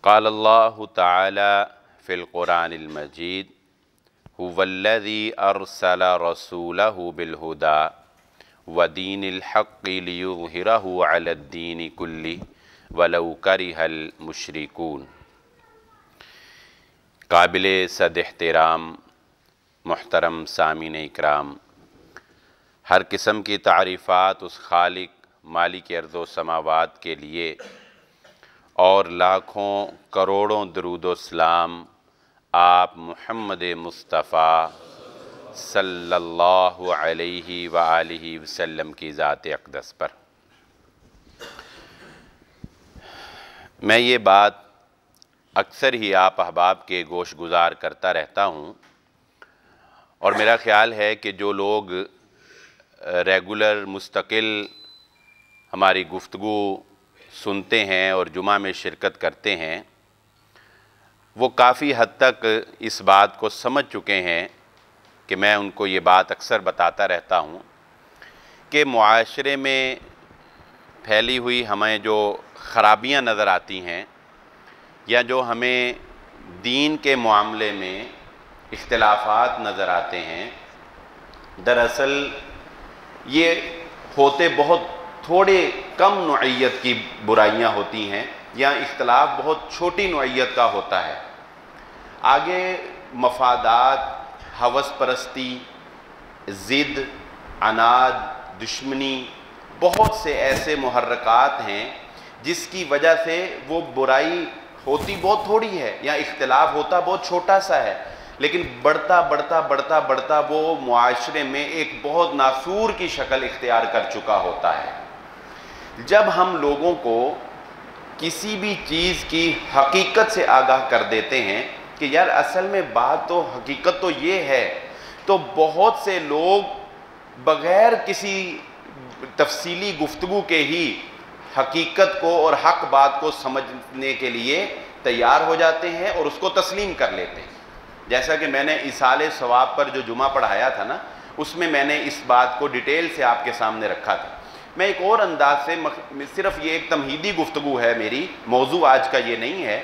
قال اللہ تعالی فی القرآن المجید هو الذی ارسل رسولہ بالہدی ودین الحق لیظہرہ علی الدین کلہ ولو کرہ المشرکون۔ قابل صد احترام محترم سامعین اکرام، ہر قسم کی تعریفات اس خالق مالک ارض و سماوات کے لیے اور لاکھوں کروڑوں درود و سلام آپ محمد مصطفیٰ صلی اللہ علیہ وآلہ وسلم کی ذات اقدس پر۔ میں یہ بات اکثر ہی آپ احباب کے گوش گزار کرتا رہتا ہوں، اور میرا خیال ہے کہ جو لوگ ریگولر مستقل ہماری گفتگو سنتے ہیں اور جمعہ میں شرکت کرتے ہیں، وہ کافی حد تک اس بات کو سمجھ چکے ہیں کہ میں ان کو یہ بات اکثر بتاتا رہتا ہوں کہ معاشرے میں پھیلی ہوئی ہمیں جو خرابیاں نظر آتی ہیں یا جو ہمیں دین کے معاملے میں اختلافات نظر آتے ہیں، دراصل یہ ہوتے بہت تھوڑے کم نوعیت کی برائیاں ہوتی ہیں یا اختلاف بہت چھوٹی نوعیت کا ہوتا ہے۔ آگے مفادات، ہوس پرستی، ضد، عناد، دشمنی، بہت سے ایسے محرکات ہیں جس کی وجہ سے وہ برائی ہوتی بہت تھوڑی ہے یا اختلاف ہوتا بہت چھوٹا سا ہے، لیکن بڑھتا بڑھتا بڑھتا بڑھتا وہ معاشرے میں ایک بہت ناسور کی شکل اختیار کر چکا ہوتا ہے۔ جب ہم لوگوں کو کسی بھی چیز کی حقیقت سے آگاہ کر دیتے ہیں کہ یار اصل میں بات تو حقیقت تو یہ ہے، تو بہت سے لوگ بغیر کسی تفصیلی گفتگو کے ہی حقیقت کو اور حق بات کو سمجھنے کے لیے تیار ہو جاتے ہیں اور اس کو تسلیم کر لیتے ہیں۔ جیسا کہ میں نے ایصال ثواب پر جو جمعہ پڑھایا تھا نا، اس میں میں نے اس بات کو ڈیٹیل سے آپ کے سامنے رکھا تھا۔ میں ایک اور انداز سے، صرف یہ ایک تمہیدی گفتگو ہے میری، موضوع آج کا یہ نہیں ہے،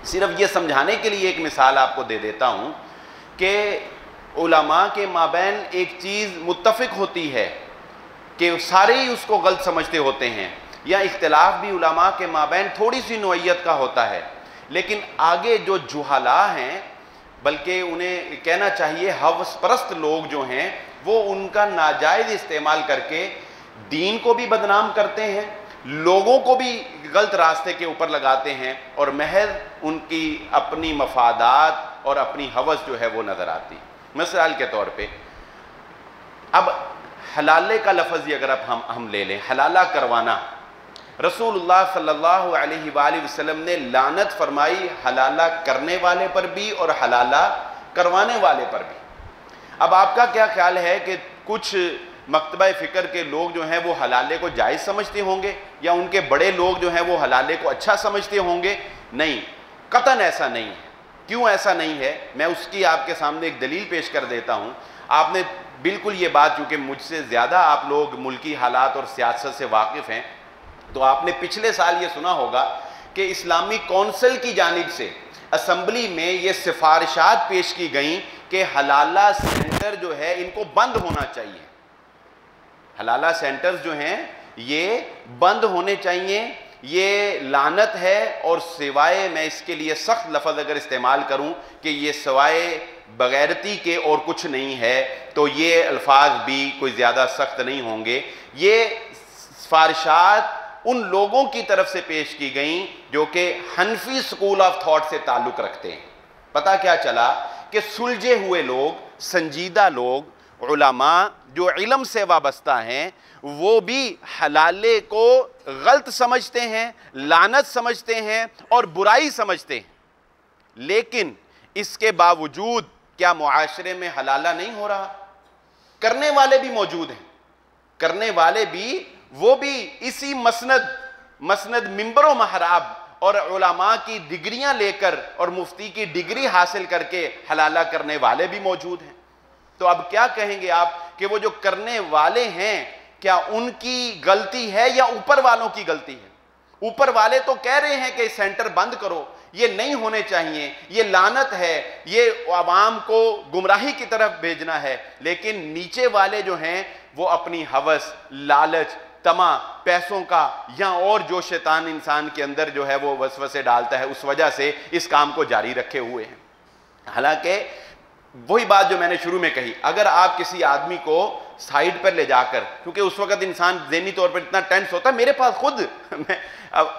صرف یہ سمجھانے کے لیے ایک مثال آپ کو دے دیتا ہوں کہ علماء کے مابین ایک چیز متفق ہوتی ہے کہ سارے ہی اس کو غلط سمجھتے ہوتے ہیں، یا اختلاف بھی علماء کے مابین تھوڑی سی نوعیت کا ہوتا ہے، لیکن آگے جو جہلاء ہیں، بلکہ انہیں کہنا چاہیے ہوس پرست لوگ جو ہیں، وہ ان کا ناجائز استعمال کر کے دین کو بھی بدنام کرتے ہیں، لوگوں کو بھی غلط راستے کے اوپر لگاتے ہیں، اور محض ان کی اپنی مفادات اور اپنی ہوس جو ہے وہ نظر آتی۔ مثال کے طور پہ اب حلالے کا لفظ ہی اگر اب ہم لے لیں، حلالہ کروانا، رسول اللہ صلی اللہ علیہ وآلہ وسلم نے لعنت فرمائی حلالہ کرنے والے پر بھی اور حلالہ کروانے والے پر بھی۔ اب آپ کا کیا خیال ہے کہ کچھ مکتبہ فکر کے لوگ جو ہیں وہ حلالے کو جائز سمجھتے ہوں گے، یا ان کے بڑے لوگ جو ہیں وہ حلالے کو اچھا سمجھتے ہوں گے؟ نہیں، قطعاً ایسا نہیں ہے۔ کیوں ایسا نہیں ہے؟ میں اس کی آپ کے سامنے ایک دلیل پیش کر دیتا ہوں۔ آپ نے بالکل یہ بات، چونکہ مجھ سے زیادہ آپ لوگ ملکی حالات اور سیاست سے واقف ہیں، تو آپ نے پچھلے سال یہ سنا ہوگا کہ اسلامی کونسل کی جانب سے اسمبلی میں یہ سفارشات پیش کی گئیں کہ حلالہ سینٹر جو ہے ان کو بند ہونا چاہیے۔ حلالہ سینٹرز جو ہیں یہ بند ہونے چاہیے، یہ لعنت ہے، اور سوائے، میں اس کے لیے سخت لفظ اگر استعمال کروں کہ یہ سوائے بغیرتی کے اور کچھ نہیں ہے، تو یہ الفاظ بھی کوئی زیادہ سخت نہیں ہوں گے۔ یہ سفارشات ان لوگوں کی طرف سے پیش کی گئیں جو کہ حنفی سکول آف تھاٹ سے تعلق رکھتے ہیں۔ پتہ کیا چلا کہ سلجھے ہوئے لوگ، سنجیدہ لوگ، علماء جو علم سے وابستہ ہیں، وہ بھی حلالے کو غلط سمجھتے ہیں، لعنت سمجھتے ہیں اور برائی سمجھتے ہیں، لیکن اس کے باوجود کیا معاشرے میں حلالہ نہیں ہو رہا؟ کرنے والے بھی موجود ہیں، کرنے والے بھی، وہ بھی اسی مسند منبر و محراب اور علماء کی ڈگریاں لے کر اور مفتی کی ڈگری حاصل کر کے حلالہ کرنے والے بھی موجود ہیں۔ تو اب کیا کہیں گے آپ کہ وہ جو کرنے والے ہیں، کیا ان کی غلطی ہے یا اوپر والوں کی غلطی ہے؟ اوپر والے تو کہہ رہے ہیں کہ سینٹر بند کرو، یہ نہیں ہونے چاہیے، یہ لعنت ہے، یہ عوام کو گمراہی کی طرف بھیجنا ہے، لیکن نیچے والے جو ہیں وہ اپنی ہوس، لالچ، طمع، پیسوں کا یا اور جو شیطان انسان کے اندر جو ہے وہ وسوسے ڈالتا ہے، اس وجہ سے اس کام کو جاری رکھے ہوئے ہیں۔ حالانکہ وہی بات جو میں نے شروع میں کہی، اگر آپ کسی آدمی کو سائیڈ پر لے جا کر، کیونکہ اس وقت انسان ذہنی طور پر اتنا ٹینس ہوتا ہے، میرے پاس خود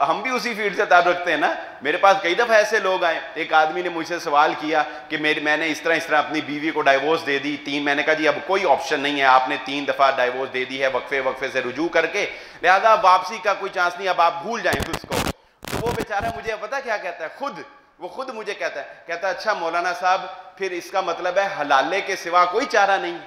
ہم بھی اسی فیلڈ سے تعلق رکھتے ہیں نا، میرے پاس کئی دفعہ ایسے لوگ آئے، ایک آدمی نے مجھ سے سوال کیا کہ میں نے اس طرح اپنی بیوی کو ڈائیورس دے دی 3، میں نے کہا جی اب کوئی آپشن نہیں ہے، آپ نے 3 دفعہ ڈائیورس دے دی ہے وقفے سے رجوع کر کے، لہذا واپسی کا کوئی چانس نہیں، اب آپ بھول جائیں اس کو۔ تو وہ بیچارہ مجھے پتا کیا کہتا ہے، وہ خود مجھے کہتا ہے اچھا مولانا صاحب پھر اس کا مطلب ہے حلالے کے سوا کوئی چارہ نہیں،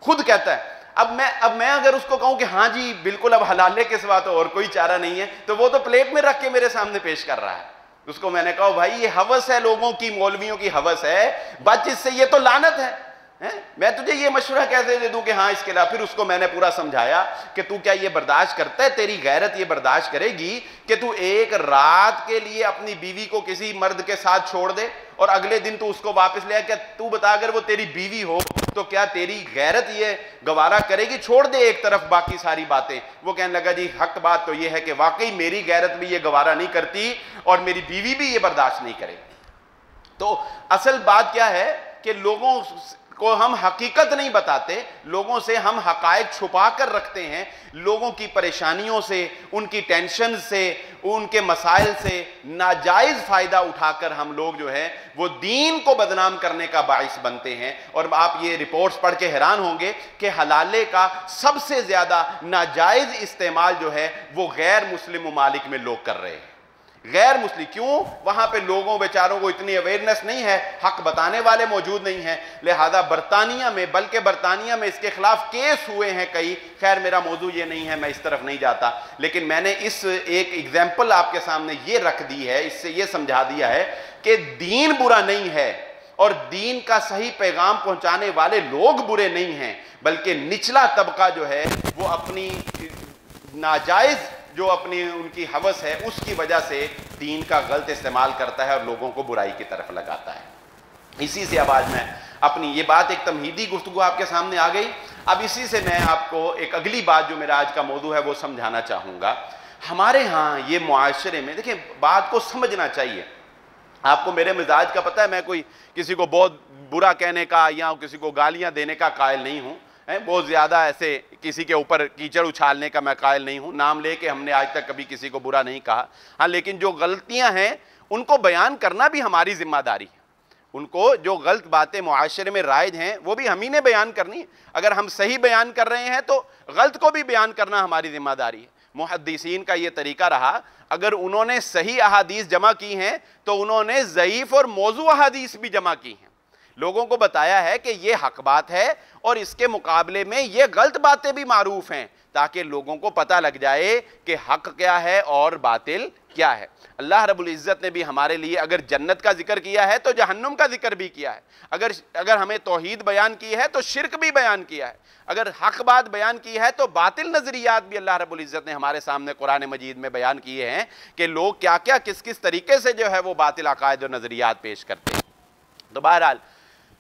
خود کہتا ہے۔ اب میں اگر اس کو کہوں کہ ہاں جی بالکل اب حلالے کے سوا تو اور کوئی چارہ نہیں ہے، تو وہ تو پلیٹ میں رکھ کے میرے سامنے پیش کر رہا ہے۔ اس کو میں نے کہا بھائی یہ ہوس ہے لوگوں کی، مولویوں کی ہوس ہے، بچ اس سے، یہ تو لعنت ہے، میں تجھے یہ مشورہ کیسے دے دوں کہ ہاں اس کے علاوہ۔ پھر اس کو میں نے پورا سمجھایا کہ تو کیا یہ برداشت کرتا ہے، تیری غیرت یہ برداشت کرے گی کہ تو ایک رات کے لیے اپنی بیوی کو کسی مرد کے ساتھ چھوڑ دے اور اگلے دن تو اس کو واپس لے آئے؟ کیا تو بتا اگر وہ تیری بیوی ہو تو کیا تیری غیرت یہ گوارا کرے گی؟ چھوڑ دے ایک طرف باقی ساری باتیں۔ وہ کہنے لگا جی حق بات تو یہ ہے کہ واقعی میری غیرت بھی یہ گوارا نہیں کرتی اور میری بیوی بھی یہ برداشت نہیں کرے گی۔ تو اصل بات کیا ہے کہ لوگوں کو ہم حقیقت نہیں بتاتے، لوگوں سے ہم حقائق چھپا کر رکھتے ہیں، لوگوں کی پریشانیوں سے، ان کی ٹینشن سے، ان کے مسائل سے ناجائز فائدہ اٹھا کر ہم لوگ جو ہے وہ دین کو بدنام کرنے کا باعث بنتے ہیں۔ اور آپ یہ رپورٹس پڑھ کے حیران ہوں گے کہ حلالے کا سب سے زیادہ ناجائز استعمال جو ہے وہ غیر مسلم ممالک میں لوگ کر رہے ہیں۔ غیر مسلم کیوں؟ وہاں پہ لوگوں بیچاروں کو اتنی اویئرنس نہیں ہے، حق بتانے والے موجود نہیں ہیں، لہذا برطانیہ میں، بلکہ برطانیہ میں اس کے خلاف کیس ہوئے ہیں کئی۔ خیر میرا موضوع یہ نہیں ہے، میں اس طرف نہیں جاتا، لیکن میں نے اس ایک ایگزامپل آپ کے سامنے یہ رکھ دی ہے، اس سے یہ سمجھا دیا ہے کہ دین برا نہیں ہے اور دین کا صحیح پیغام پہنچانے والے لوگ برے نہیں ہیں، بلکہ نچلا طبقہ جو ہے وہ اپنی ناجائز جو اپنی ان کی ہوس ہے اس کی وجہ سے دین کا غلط استعمال کرتا ہے اور لوگوں کو برائی کی طرف لگاتا ہے۔ اسی سے اب آج میں اپنی یہ بات، ایک تمہیدی گفتگو آپ کے سامنے آ گئی، اب اسی سے میں آپ کو ایک اگلی بات جو میرا آج کا موضوع ہے وہ سمجھانا چاہوں گا۔ ہمارے ہاں یہ معاشرے میں دیکھیں بات کو سمجھنا چاہیے۔ آپ کو میرے مزاج کا پتہ ہے، میں کوئی کسی کو بہت برا کہنے کا یا کسی کو گالیاں دینے کا قائل نہیں ہوں، بہت زیادہ ایسے کسی کے اوپر کیچڑ اچھالنے کا میں قائل نہیں ہوں، نام لے کے ہم نے آج تک کبھی کسی کو برا نہیں کہا، ہاں لیکن جو غلطیاں ہیں ان کو بیان کرنا بھی ہماری ذمہ داری ہے۔ ان کو جو غلط باتیں معاشرے میں رائج ہیں وہ بھی ہم ہی نے بیان کرنی ہے۔ اگر ہم صحیح بیان کر رہے ہیں تو غلط کو بھی بیان کرنا ہماری ذمہ داری ہے۔ محدثین کا یہ طریقہ رہا، اگر انہوں نے صحیح احادیث جمع کی ہیں تو انہوں نے ضعیف اور موضوع احادیث بھی جمع کی ہیں، لوگوں کو بتایا ہے کہ یہ حق بات ہے اور اس کے مقابلے میں یہ غلط باتیں بھی معروف ہیں، تاکہ لوگوں کو پتہ لگ جائے کہ حق کیا ہے اور باطل کیا ہے۔ اللہ رب العزت نے بھی ہمارے لیے اگر جنت کا ذکر کیا ہے تو جہنم کا ذکر بھی کیا ہے، اگر ہمیں توحید بیان کی ہے تو شرک بھی بیان کیا ہے، اگر حق بات بیان کی ہے تو باطل نظریات بھی اللہ رب العزت نے ہمارے سامنے قرآن مجید میں بیان کیے ہیں کہ لوگ کیا کیا کس طریقے سے جو ہے وہ باطل عقائد اور نظریات پیش کرتے ہیں۔ تو بہرحال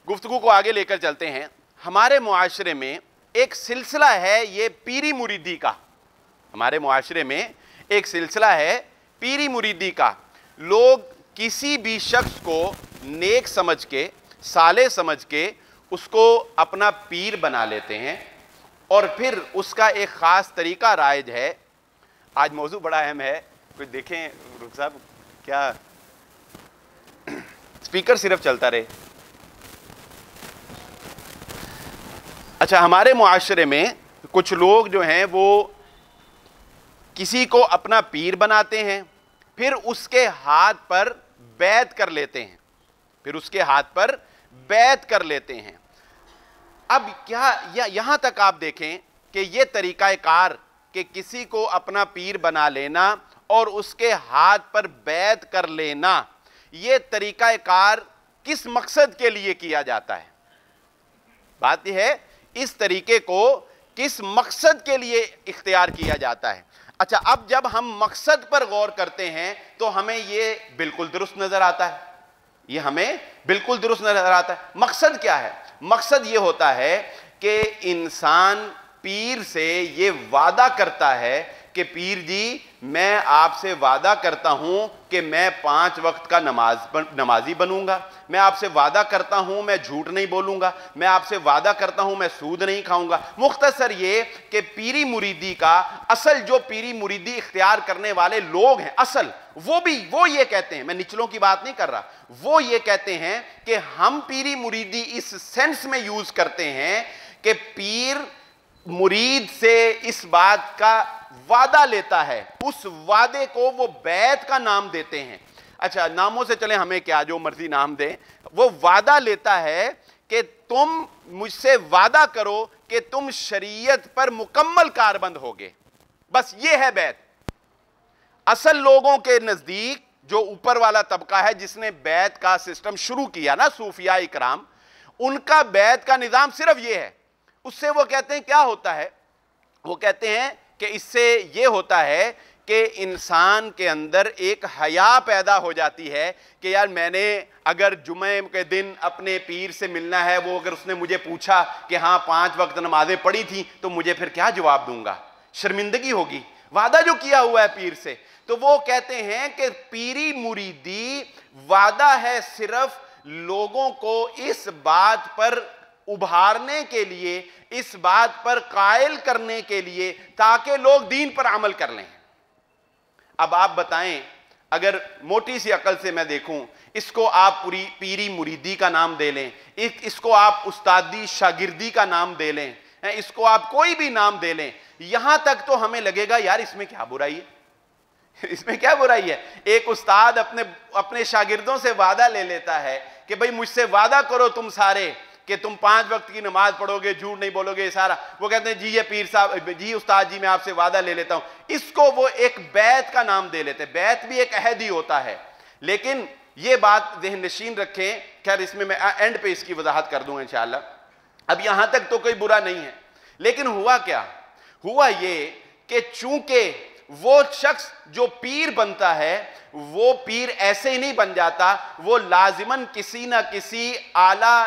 گفتگو کو آگے لے کر چلتے ہیں۔ ہمارے معاشرے میں ایک سلسلہ ہے یہ پیری مریدی کا، ہمارے معاشرے میں ایک سلسلہ ہے پیری مریدی کا۔ لوگ کسی بھی شخص کو نیک سمجھ کے، صالح سمجھ کے اس کو اپنا پیر بنا لیتے ہیں اور پھر اس کا ایک خاص طریقہ رائج ہے۔ آج موضوع بڑا اہم ہے، کچھ دیکھیں رخ صاحب، کیا سپیکر صرف چلتا رہے؟ اچھا، ہمارے معاشرے میں کچھ لوگ جو ہیں وہ کسی کو اپنا پیر بناتے ہیں، پھر اس کے ہاتھ پر بیعت کر لیتے ہیں، اب کیا یہاں تک آپ دیکھیں کہ یہ طریقہ کار کہ کسی کو اپنا پیر بنا لینا اور اس کے ہاتھ پر بیعت کر لینا، یہ طریقہ کار کس مقصد کے لیے کیا جاتا ہے؟ بات یہ ہے اس طریقے کو کس مقصد کے لیے اختیار کیا جاتا ہے؟ اچھا اب جب ہم مقصد پر غور کرتے ہیں تو ہمیں یہ بالکل درست نظر آتا ہے، یہ ہمیں بالکل درست نظر آتا ہے۔ مقصد کیا ہے؟ مقصد یہ ہوتا ہے کہ انسان پیر سے یہ وعدہ کرتا ہے کہ پیر جی میں آپ سے وعدہ کرتا ہوں کہ میں 5 وقت کا نمازی بنوں گا، میں آپ سے وعدہ کرتا ہوں میں جھوٹ نہیں بولوں گا، میں آپ سے وعدہ کرتا ہوں میں سود نہیں کھاؤں گا۔ مختصر یہ کہ پیری مریدی کا اصل جو پیری مریدی اختیار کرنے والے لوگ ہیں اصل وہ یہ کہتے ہیں، میں نچلوں کی بات نہیں کر رہا، وہ یہ کہتے ہیں کہ ہم پیری مریدی اس سینس میں یوز کرتے ہیں کہ پیر مرید سے اس بات کا وعدہ لیتا ہے، اس وعدے کو وہ بیعت کا نام دیتے ہیں۔ اچھا ناموں سے چلیں، ہمیں کیا جو مرضی نام دیں، وہ وعدہ لیتا ہے کہ تم مجھ سے وعدہ کرو کہ تم شریعت پر مکمل کاربند ہوگے، بس یہ ہے بیعت۔ اصل لوگوں کے نزدیک جو اوپر والا طبقہ ہے جس نے بیعت کا سسٹم شروع کیا نا، صوفیاء اکرام، ان کا بیعت کا نظام صرف یہ ہے۔ اس سے وہ کہتے ہیں کیا ہوتا ہے؟ وہ کہتے ہیں کہ اس سے یہ ہوتا ہے کہ انسان کے اندر ایک حیا پیدا ہو جاتی ہے کہ یار میں نے اگر جمعے کے دن اپنے پیر سے ملنا ہے، وہ اگر اس نے مجھے پوچھا کہ ہاں 5 وقت نمازیں پڑھی تھیں تو مجھے پھر کیا جواب دوں گا؟ شرمندگی ہوگی، وعدہ جو کیا ہوا ہے پیر سے۔ تو وہ کہتے ہیں کہ پیری مریدی وعدہ ہے صرف لوگوں کو اس بات پر ابھارنے کے لیے، اس بات پر قائل کرنے کے لیے تاکہ لوگ دین پر عمل کر لیں۔ اب آپ بتائیں، اگر موٹی سی عقل سے میں دیکھوں، اس کو آپ پوری پیری مریدی کا نام دے لیں، اس کو آپ استادی شاگردی کا نام دے لیں، اس کو آپ کوئی بھی نام دے لیں، یہاں تک تو ہمیں لگے گا یار اس میں کیا برائی ہے، اس میں کیا برائی ہے؟ ایک استاد اپنے شاگردوں سے وعدہ لے لیتا ہے کہ بھئی مجھ سے وعدہ کرو تم سارے کہ تم 5 وقت کی نماز پڑھو گے، جھوٹ نہیں بولو گے، یہ سارا۔ وہ کہتے ہیں جی یہ پیر صاحب، جی استاد جی میں آپ سے وعدہ لے لیتا ہوں۔ اس کو وہ ایک بیعت کا نام دے لیتے ہیں۔ بیعت بھی ایک عہد ہی ہوتا ہے، لیکن یہ بات ذہن نشین رکھیں، خیر اس میں اینڈ پہ اس کی وضاحت کر دوں گا انشاءاللہ۔ اب یہاں تک تو کوئی برا نہیں ہے، لیکن ہوا کیا؟ ہوا یہ کہ چونکہ وہ شخص جو پیر بنتا ہے وہ پیر ایسے ہی نہیں بن جاتا، وہ لازماً کسی نہ کسی اعلیٰ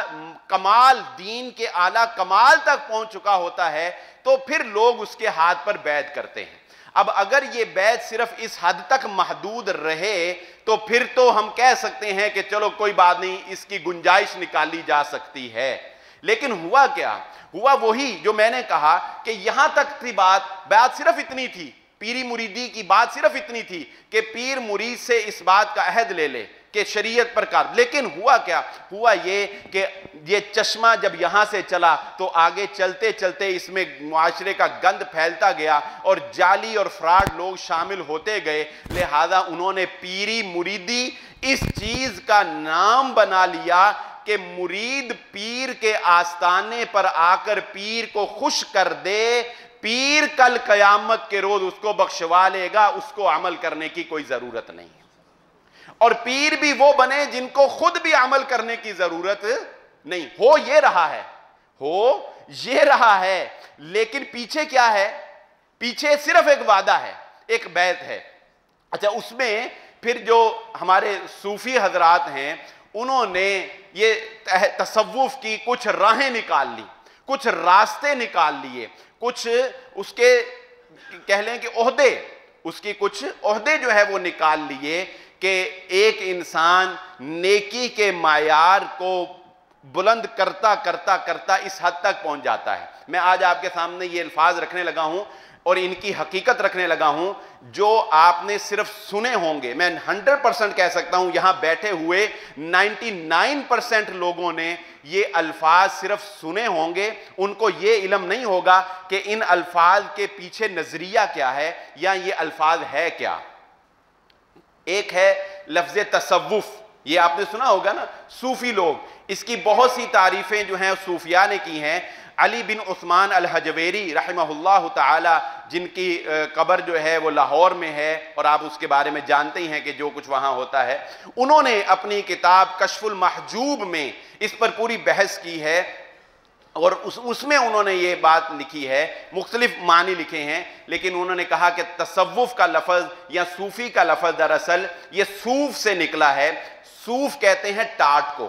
کمال، دین کے اعلیٰ کمال تک پہنچ چکا ہوتا ہے، تو پھر لوگ اس کے ہاتھ پر بیعت کرتے ہیں۔ اب اگر یہ بیعت صرف اس حد تک محدود رہے تو پھر تو ہم کہہ سکتے ہیں کہ چلو کوئی بات نہیں، اس کی گنجائش نکالی جا سکتی ہے۔ لیکن ہوا کیا؟ ہوا وہی جو میں نے کہا کہ یہاں تک تھی بات صرف اتنی تھی، پیری مریدی کی بات صرف اتنی تھی کہ پیر مرید سے اس بات کا عہد لے لے کہ شریعت پر کار۔ لیکن ہوا کیا؟ ہوا یہ کہ یہ چشمہ جب یہاں سے چلا تو آگے چلتے چلتے اس میں معاشرے کا گند پھیلتا گیا اور جعلی اور فراڈ لوگ شامل ہوتے گئے، لہذا انہوں نے پیری مریدی اس چیز کا نام بنا لیا کہ مرید پیر کے آستانے پر آ کر پیر کو خوش کر دے، پیر کل قیامت کے روز اس کو بخشوا لے گا، اس کو عمل کرنے کی کوئی ضرورت نہیں ہے۔ اور پیر بھی وہ بنے جن کو خود بھی عمل کرنے کی ضرورت نہیں ہو۔ یہ رہا ہے، لیکن پیچھے کیا ہے؟ پیچھے صرف ایک وعدہ ہے، ایک بیعت ہے۔ اچھا اس میں پھر جو ہمارے صوفی حضرات ہیں انہوں نے یہ تصوف کی کچھ راہیں نکال لی، کچھ راستے نکال لیے، کچھ اس کے کہہ لیں کہ عہدے، اس کی کچھ عہدے جو ہے وہ نکال لیے کہ ایک انسان نیکی کے معیار کو بلند کرتا کرتا کرتا اس حد تک پہنچ جاتا ہے۔ میں آج آپ کے سامنے یہ الفاظ رکھنے لگا ہوں اور ان کی حقیقت رکھنے لگا ہوں جو آپ نے صرف سنے ہوں گے۔ میں 100% کہہ سکتا ہوں یہاں بیٹھے ہوئے 99% لوگوں نے یہ الفاظ صرف سنے ہوں گے، ان کو یہ علم نہیں ہوگا کہ ان الفاظ کے پیچھے نظریہ کیا ہے یا یہ الفاظ ہے کیا۔ ایک ہے لفظ تصوف، یہ آپ نے سنا ہوگا نا، صوفی لوگ، اس کی بہت سی تعریفیں جو ہیں صوفیاء نے کی ہیں۔ علی بن عثمان الحجویری رحمہ اللہ تعالی، جن کی قبر جو ہے وہ لاہور میں ہے اور آپ اس کے بارے میں جانتے ہی ہیں کہ جو کچھ وہاں ہوتا ہے، انہوں نے اپنی کتاب کشف المحجوب میں اس پر پوری بحث کی ہے اور اس میں انہوں نے یہ بات لکھی ہے، مختلف معنی لکھے ہیں، لیکن انہوں نے کہا کہ تصوف کا لفظ یا صوفی کا لفظ دراصل یہ صوف سے نکلا ہے۔ صوف کہتے ہیں ٹاٹ کو،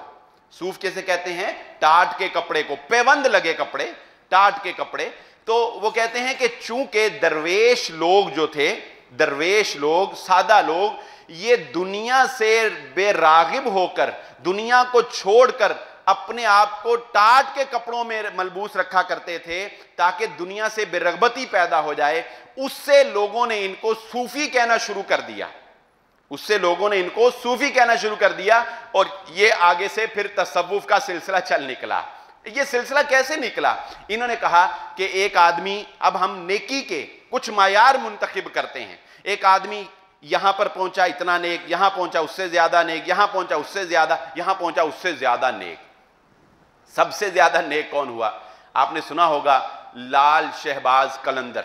صوف کیسے کہتے ہیں؟ ٹاٹ کے کپڑے کو، پیوند لگے کپڑے، ٹاٹ کے کپڑے۔ تو وہ کہتے ہیں کہ چونکہ درویش لوگ جو تھے، درویش لوگ، سادہ لوگ، یہ دنیا سے بے راغب ہو کر، دنیا کو چھوڑ کر اپنے آپ کو ٹاٹ کے کپڑوں میں ملبوس رکھا کرتے تھے تاکہ دنیا سے بے رغبتی پیدا ہو جائے۔ اس سے لوگوں نے ان کو صوفی کہنا شروع کر دیا، اس سے لوگوں نے ان کو صوفی کہنا شروع کر دیا، اور یہ آگے سے پھر تصوف کا سلسلہ چل نکلا۔ یہ سلسلہ کیسے نکلا؟ انہوں نے کہا کہ ایک آدمی، اب ہم نیکی کے کچھ معیار منتخب کرتے ہیں، ایک آدمی یہاں پر پہنچا اتنا نیک، یہاں پہنچا اس سے زیادہ نیک، یہاں پہنچا اس سے زیادہ، یہاں پہنچا اس سے زیادہ نیک۔ سب سے زیادہ نیک کون ہوا؟ آپ نے سنا ہوگا لال شہباز قلندر،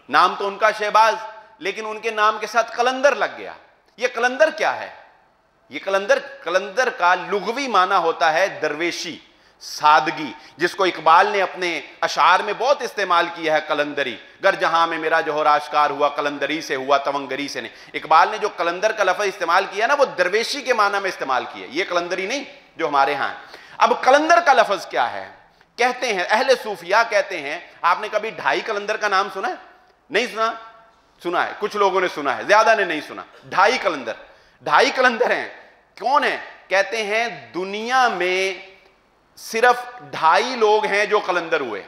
نام تو ان کا شہباز، لیکن ان کے نام کے ساتھ قلندر لگ گیا۔ یہ قلندر کیا ہے؟ یہ قلندر کا لغوی معنی ہوتا ہے درویشی، سادگی، جس کو اقبال نے اپنے اشعار میں بہت استعمال کیا ہے، قلندری۔ گر جہاں میں میرا جوہر آشکار ہوا، قلندری سے ہوا تونگری سے نہیں۔ اقبال نے جو قلندر کا لفظ استعمال کیا نا، وہ درویشی کے معنی میں استعمال کیا، یہ قلندری نہیں جو ہمارے ہاں ہے۔ اب قلندر کا لفظ کیا ہے؟ کہتے ہیں اہل صوفیہ کہتے ہیں، آپ نے کبھی ڈھائی قلندر کا نام سنا ہے؟ نہیں سنا؟ سنا ہے، کچھ لوگوں نے سنا ہے، زیادہ نے نہیں سنا۔ ڈھائی قلندر ہیں۔ کون ہیں؟ کہتے ہیں دنیا میں صرف 2.5 لوگ ہیں جو قلندر ہوئے۔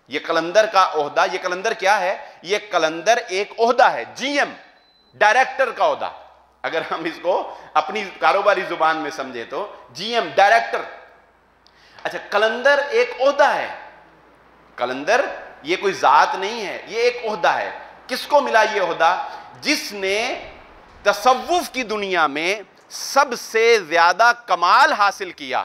یہ قلندر کا عہدہ، یہ قلندر کیا ہے؟ یہ قلندر ایک عہدہ ہے، جی ایم، ڈائریکٹر کا عہدہ، اگر ہم اس کو اپنی کاروباری زبان میں سمجھے تو جی ایم، ڈائریکٹر۔ اچھا، قلندر ایک عہدہ ہے۔ قلندر یہ کوئی ذات نہیں ہے، یہ ایک عہدہ ہے۔ کس کو ملا یہ عہدہ؟ جس نے تصوف کی دنیا میں سب سے زیادہ کمال حاصل کیا،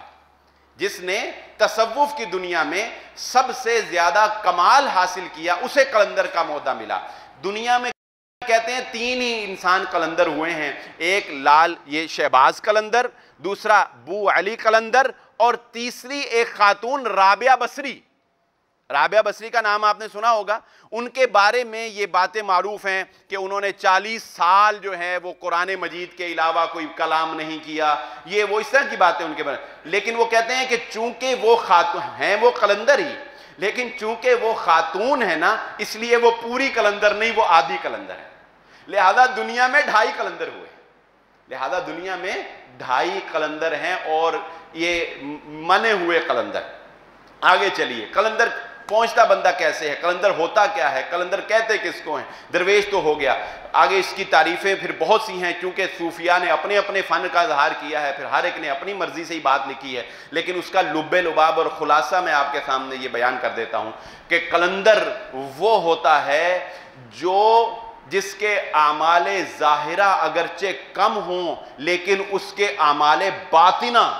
جس نے تصوف کی دنیا میں سب سے زیادہ کمال حاصل کیا، اسے قلندر کا عہدہ ملا۔ دنیا میں کہتے ہیں 3 ہی انسان قلندر ہوئے ہیں، ایک لال یہ شہباز قلندر، دوسرا بو علی قلندر، اور تیسری ایک خاتون رابعہ بصری۔ رابعہ بصری کا نام آپ نے سنا ہوگا۔ ان کے بارے میں یہ باتیں معروف ہیں کہ انہوں نے 40 سال جو ہے وہ قرآن مجید کے علاوہ کوئی کلام نہیں کیا، یہ وہ اس طرح کی باتیں ان کے بارے میں۔ لیکن وہ کہتے ہیں کہ چونکہ وہ خاتون ہیں، وہ قلندر ہی، لیکن چونکہ وہ خاتون ہے نا، اس لیے وہ پوری قلندر نہیں، وہ آدھی قلندر ہے۔ لہذا دنیا میں 2.5 قلندر ہوئے، لہذا دنیا میں 2.5 قلندر ہیں، اور یہ منے ہوئے قلندر۔ آگے چلیے، قلندر پہنچتا بندہ کیسے ہے؟ قلندر ہوتا کیا ہے؟ قلندر کہتے کس کو ہیں؟ درویش تو ہو گیا، آگے اس کی تعریفیں پھر بہت سی ہیں، کیونکہ صوفیاء نے اپنے اپنے فن کا اظہار کیا ہے، پھر ہر ایک نے اپنی مرضی سے ہی بات لکھی ہے، لیکن اس کا لب لباب اور خلاصہ میں آپ کے سامنے یہ بیان کر دیتا ہوں کہ قلندر وہ ہوتا ہے جس کے اعمال ظاہرہ اگرچہ کم ہوں، لیکن اس کے اعمال باطنہ،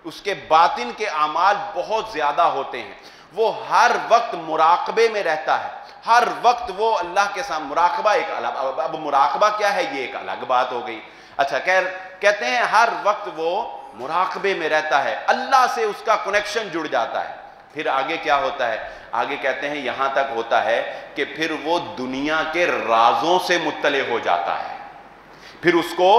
اس کے باطن کے اعمال بہت زیادہ ہوتے ہیں۔ وہ ہر وقت مراقبے میں رہتا ہے، ہر وقت وہ اللہ کے سامنے، مراقبہ ایک الگ، اب مراقبہ کیا ہے یہ ایک الگ بات ہو گئی۔ اچھا، کہتے ہیں ہر وقت وہ مراقبے میں رہتا ہے، اللہ سے اس کا کنیکشن جڑ جاتا ہے۔ پھر آگے کیا ہوتا ہے؟ آگے کہتے ہیں یہاں تک ہوتا ہے کہ پھر وہ دنیا کے رازوں سے مطلع ہو جاتا ہے، پھر اس کو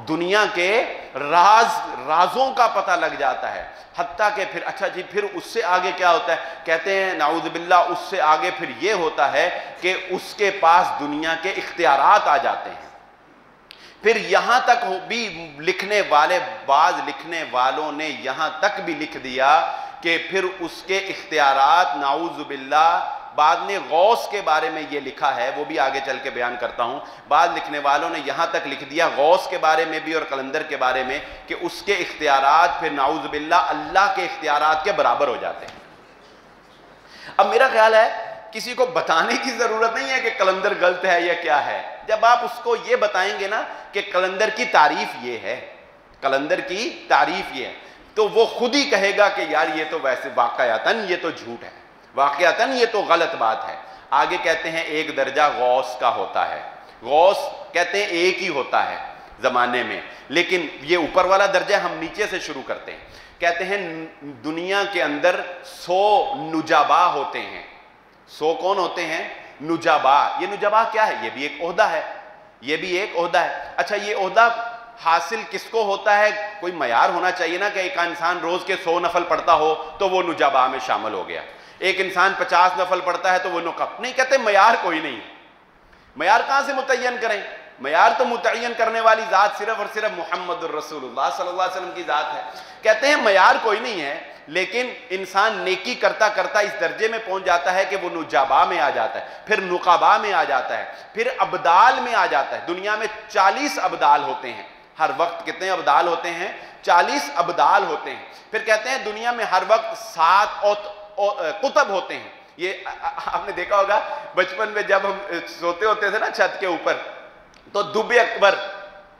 دنیا کے رازوں کا پتہ لگ جاتا ہے، حتیٰ کہ پھر اچھا جی پھر اس سے آگے کیا ہوتا ہے؟ کہتے ہیں نعوذ باللہ اس سے آگے پھر یہ ہوتا ہے کہ اس کے پاس دنیا کے اختیارات آ جاتے ہیں۔ پھر یہاں تک بھی لکھنے والے، بعض لکھنے والوں نے یہاں تک بھی لکھ دیا کہ پھر اس کے اختیارات نعوذ باللہ، بعد نے غوث کے بارے میں یہ لکھا ہے، وہ بھی آگے چل کے بیان کرتا ہوں۔ بعض لکھنے والوں نے یہاں تک لکھ دیا غوث کے بارے میں بھی اور قلندر کے بارے میں کہ اس کے اختیارات پھر نعوذ باللہ اللہ کے اختیارات کے برابر ہو جاتے ہیں۔ اب میرا خیال ہے کسی کو بتانے کی ضرورت نہیں ہے کہ قلندر غلط ہے یا کیا ہے۔ جب آپ اس کو یہ بتائیں گے نا کہ قلندر کی تعریف یہ ہے، قلندر کی تعریف یہ ہے، تو وہ خود ہی کہے گا کہ یار یہ تو ویسے واقعاتاً یہ تو جھوٹ ہے، واقعاتاً یہ تو غلط بات ہے۔ آگے کہتے ہیں ایک درجہ غوث کا ہوتا ہے، غوث کہتے ہیں ایک ہی ہوتا ہے زمانے میں، لیکن یہ اوپر والا درجہ ہم نیچے سے شروع کرتے ہیں۔ کہتے ہیں دنیا کے اندر 100 نجابا ہوتے ہیں. 100 کون ہوتے ہیں؟ نجابا. یہ نجابا کیا ہے؟ یہ بھی ایک عہدہ ہے، یہ بھی ایک عہدہ ہے. اچھا یہ عہدہ حاصل کس کو ہوتا ہے؟ کوئی معیار ہونا چاہیے نا کہ ایک انسان روز کے 100 نفل پڑھتا ہو تو وہ نجابا میں شامل ہو گیا. ایک انسان 50 نفل پڑھتا ہے تو وہ نقب. نہیں، کہتے معیار کوئی نہیں. معیار کہاں سے متعین کریں؟ معیار تو متعین کرنے والی ذات صرف اور صرف محمد الرسول اللہ صلی اللہ علیہ وسلم کی ذات ہے. کہتے ہیں معیار کوئی نہیں ہے، لیکن انسان نیکی کرتا کرتا اس درجے میں پہنچ جاتا ہے کہ وہ نجابا میں آ جاتا ہے، پھر نقبا میں آ جاتا ہے، پھر ابدال میں آ جاتا ہے. دنیا میں 40 ابدال ہوتے ہیں. ہر وقت کتنے ابدال ہوتے ہیں؟ 40 ابدال ہوتے ہیں. پھر کہتے ہیں دنیا میں ہر وقت 7 قطب ہوتے ہیں. یہ آپ نے دیکھا ہوگا بچپن میں جب ہم سوتے ہوتے تھے نا چھت کے اوپر، تو دب اکبر،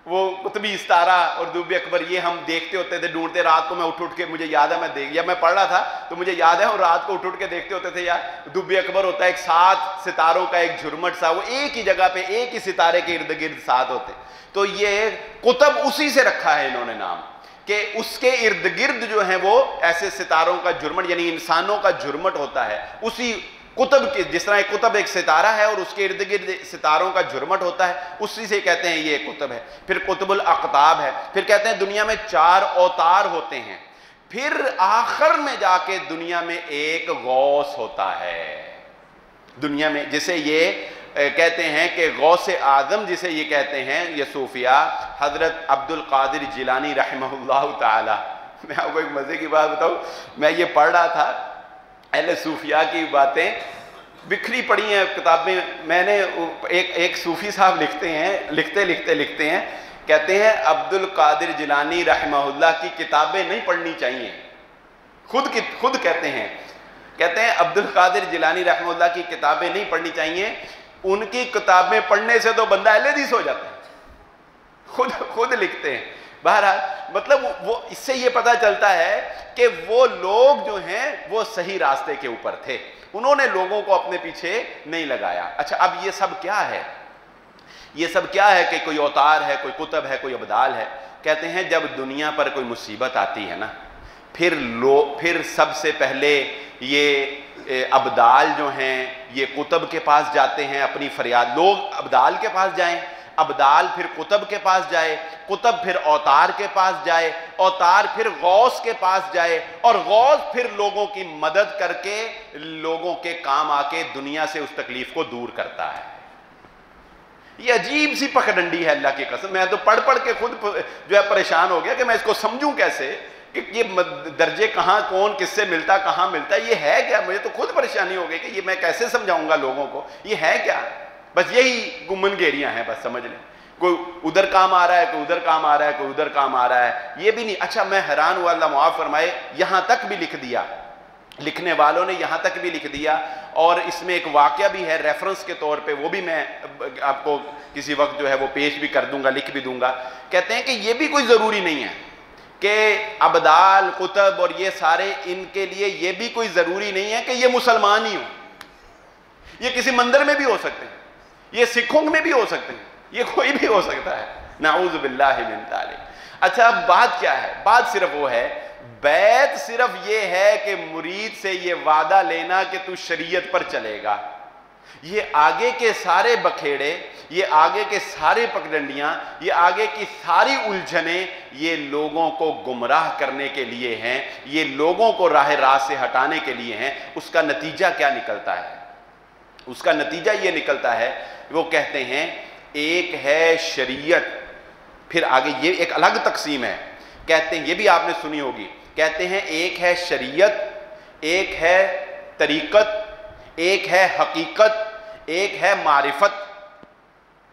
وہ قطبی ستارہ اور دب اکبر، یہ ہم دیکھتے ہوتے تھے، ڈھونڈتے. رات کو میں اٹھ کے، مجھے یاد ہے یا میں پڑھ رہا تھا تو مجھے یاد ہے، اور رات کو اٹھ کے دیکھتے ہوتے تھے یار دب اکبر ہوتا ہے ایک 7 ستاروں کا ایک جھرمٹ سا، وہ ایک ہی جگہ پہ ایک ہی ستارے کے ارد گرد 7 ہوتے. تو یہ قطب اسی سے رکھا ہے انہوں نے نام، کہ اس کے ارد گرد جو ہیں وہ ایسے ستاروں کا جھرمٹ، یعنی انسانوں کا جھرمٹ ہوتا ہے. اسی قطب کے، جس طرح ایک قطب ایک ستارہ ہے اور اس کے ارد گرد ستاروں کا جھرمٹ ہوتا ہے، اسی سے کہتے ہیں یہ قطب ہے. پھر قطب الاقطاب ہے. پھر کہتے ہیں دنیا میں 4 اوتار ہوتے ہیں. پھر آخر میں جا کے دنیا میں ایک غوث ہوتا ہے دنیا میں، جسے یہ کہتے ہیں کہ غوث اعظم جسے یہ کہتے ہیں یہ صوفیاء، حضرت عبد القادر جیلانی رحمہ اللہ تعالی. میں آپ کو ایک مزے کی بات بتاؤں، میں یہ پڑھ رہا تھا، اہل صوفیاء کی باتیں بکھری پڑی ہیں کتابیں. میں نے ایک صوفی صاحب لکھتے ہیں کہتے ہیں عبد القادر جیلانی رحمہ اللہ کی کتابیں نہیں پڑھنی چاہیے. خود کہتے ہیں عبد القادر جیلانی رحمہ اللہ کی کتابیں نہیں پڑھنی چاہیے. ان کی کتابیں پڑھنے سے تو بندہ اہل حدیث ہو جاتا ہے. خود لکھتے ہیں. بہرحال مطلب وہ اس سے یہ پتہ چلتا ہے کہ وہ لوگ جو ہیں وہ صحیح راستے کے اوپر تھے، انہوں نے لوگوں کو اپنے پیچھے نہیں لگایا. اچھا اب یہ سب کیا ہے؟ یہ سب کیا ہے کہ کوئی اوتار ہے، کوئی قطب ہے، کوئی ابدال ہے. کہتے ہیں جب دنیا پر کوئی مصیبت آتی ہے نا، پھر سب سے پہلے یہ ابدال جو ہیں یہ قطب کے پاس جاتے ہیں اپنی فریاد. لوگ ابدال کے پاس جائیں، ابدال پھر قطب کے پاس جائے، قطب پھر اوتار کے پاس جائے، اوتار پھر غوث کے پاس جائے، اور غوث پھر لوگوں کی مدد کر کے لوگوں کے کام آ کے دنیا سے اس تکلیف کو دور کرتا ہے. یہ عجیب سی پکڈنڈی ہے اللہ کی قسم. میں تو پڑھ کے خود جو ہے پریشان ہو گیا کہ میں اس کو سمجھوں کیسے، کہ یہ درجے کہاں کون کس سے ملتا، کہاں ملتا ہے، یہ ہے کیا. مجھے تو خود پریشانی ہو گئی کہ یہ میں کیسے سمجھاؤں گا لوگوں کو، یہ ہے کیا. بس یہی گمن گیریاں ہیں، بس سمجھ لیں. کوئی ادھر کام آ رہا ہے، کوئی ادھر کام آ رہا ہے، کوئی ادھر کام آ رہا ہے، یہ بھی نہیں. اچھا میں حیران ہوا، اللہ معاف فرمائے، یہاں تک بھی لکھ دیا، لکھنے والوں نے یہاں تک بھی لکھ دیا. اور اس میں ایک واقعہ بھی ہے ریفرنس کے طور پہ، وہ بھی میں آپ کو کسی وقت جو ہے وہ پیش بھی کر دوں گا، لکھ بھی دوں گا. کہتے ہیں کہ یہ بھی کوئی ضروری نہیں ہے کہ ابدال، قطب اور یہ سارے، ان کے لیے یہ بھی کوئی ضروری نہیں ہے کہ یہ مسلمان ہی ہوں. یہ کسی مندر میں بھی ہو سکتے ہیں، یہ سکھوں میں بھی ہو سکتے ہیں، یہ کوئی بھی ہو سکتا ہے. نعوذ باللہ من ذالک. اچھا اب بات کیا ہے؟ بات صرف وہ ہے، بیعت صرف یہ ہے کہ مرید سے یہ وعدہ لینا کہ تو شریعت پر چلے گا. یہ آگے کے سارے بکھیڑے، یہ آگے کے سارے پگڈنڈیاں، یہ آگے کی ساری الجھنیں، یہ لوگوں کو گمراہ کرنے کے لیے ہیں، یہ لوگوں کو راہ راست سے ہٹانے کے لیے ہیں. اس کا نتیجہ کیا نکلتا ہے؟ اس کا نتیجہ یہ نکلتا ہے، وہ کہتے ہیں ایک ہے شریعت، پھر آگے یہ ایک الگ تقسیم ہے. کہتے ہیں یہ بھی آپ نے سنی ہوگی، کہتے ہیں ایک ہے شریعت، ایک ہے طریقت، ایک ہے حقیقت، ایک ہے معرفت.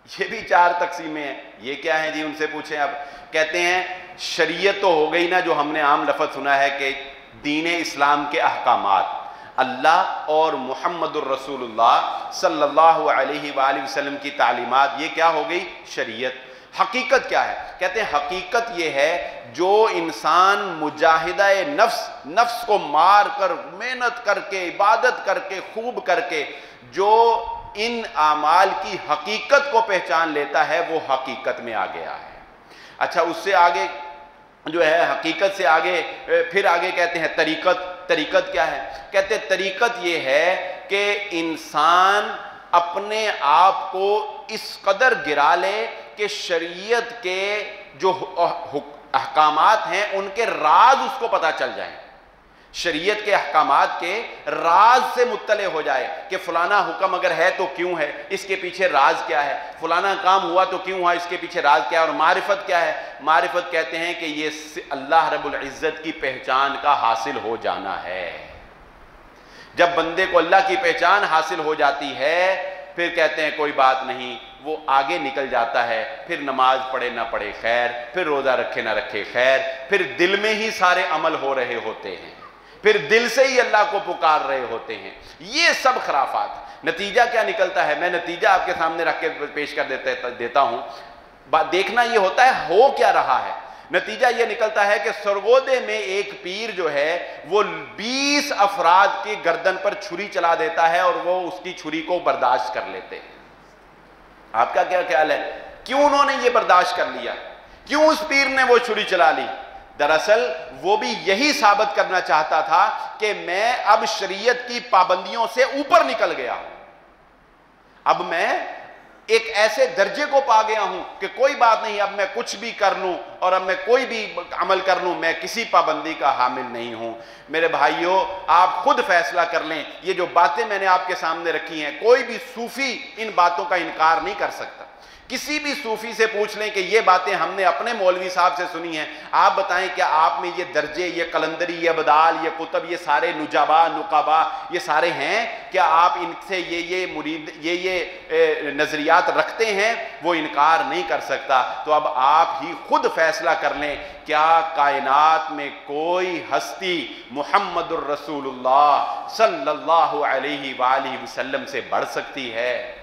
یہ بھی 4 تقسیمیں ہیں. یہ کیا ہیں جی؟ ان سے پوچھیں آپ. کہتے ہیں شریعت تو ہو گئی نا، جو ہم نے عام لفظ سنا ہے کہ دین اسلام کے احکامات، اللہ اور محمد الرسول اللہ صلی اللہ علیہ وآلہ وسلم کی تعلیمات، یہ کیا ہو گئی؟ شریعت. حقیقت کیا ہے؟ کہتے ہیں حقیقت یہ ہے جو انسان مجاہدہ نفس کو مار کر، محنت کر کے، عبادت کر کے، خوب کر کے جو ان اعمال کی حقیقت کو پہچان لیتا ہے، وہ حقیقت میں آ گیا ہے. اچھا اس سے آگے جو ہے حقیقت سے آگے پھر آگے کہتے ہیں طریقت. طریقت کیا ہے؟ کہتے ہیں طریقت یہ ہے کہ انسان اپنے آپ کو اس قدر گرا لے کہ شریعت کے جو احکامات ہیں ان کے راز اس کو پتہ چل جائیں، شریعت کے احکامات کے راز سے مطلع ہو جائے کہ فلانا حکم اگر ہے تو کیوں ہے، اس کے پیچھے راز کیا ہے، فلانا کام ہوا تو کیوں ہوا، اس کے پیچھے راز کیا ہے. اور معرفت کیا ہے؟ معرفت کہتے ہیں کہ یہ اللہ رب العزت کی پہچان کا حاصل ہو جانا ہے. جب بندے کو اللہ کی پہچان حاصل ہو جاتی ہے پھر کہتے ہیں کوئی بات نہیں، وہ آگے نکل جاتا ہے. پھر نماز پڑھے نہ پڑھے خیر، پھر روزہ رکھے نہ رکھے خیر، پھر دل میں ہی سارے عمل ہو رہے ہوتے ہیں، پھر دل سے ہی اللہ کو پکار رہے ہوتے ہیں. یہ سب خرافات. نتیجہ کیا نکلتا ہے؟ میں نتیجہ آپ کے سامنے رکھ کے پیش کر دیتا ہوں. دیکھنا یہ ہوتا ہے ہو کیا رہا ہے. نتیجہ یہ نکلتا ہے کہ سرگودے میں ایک پیر جو ہے وہ 20 افراد کی گردن پر چھری چلا دیتا ہے اور وہ اس کی چھری کو برداشت کر لیتے ہیں. آپ کا کیا خیال ہے؟ کیوں انہوں نے یہ برداشت کر لیا؟ کیوں اس پیر نے وہ چھری چلا لی؟ دراصل وہ بھی یہی ثابت کرنا چاہتا تھا کہ میں اب شریعت کی پابندیوں سے اوپر نکل گیا ہوں، اب میں ایک ایسے درجے کو پا گیا ہوں کہ کوئی بات نہیں، اب میں کچھ بھی کر لوں اور اب میں کوئی بھی عمل کر لوں، میں کسی پابندی کا حامل نہیں ہوں. میرے بھائیوں، آپ خود فیصلہ کر لیں. یہ جو باتیں میں نے آپ کے سامنے رکھی ہیں، کوئی بھی صوفی ان باتوں کا انکار نہیں کر سکتا. کسی بھی صوفی سے پوچھ لیں کہ یہ باتیں ہم نے اپنے مولوی صاحب سے سنی ہیں، آپ بتائیں کیا آپ میں یہ درجے، یہ قلندری، یہ ابدال، یہ کتب، یہ سارے نجابہ نقبہ یہ سارے ہیں؟ کیا آپ ان سے یہ مرید یہ نظریات رکھتے ہیں؟ وہ انکار نہیں کر سکتا. تو اب آپ ہی خود فیصلہ کر لیں، کیا کائنات میں کوئی ہستی محمد الرسول اللہ صلی اللہ علیہ وآلہ وسلم سے بڑھ سکتی ہے؟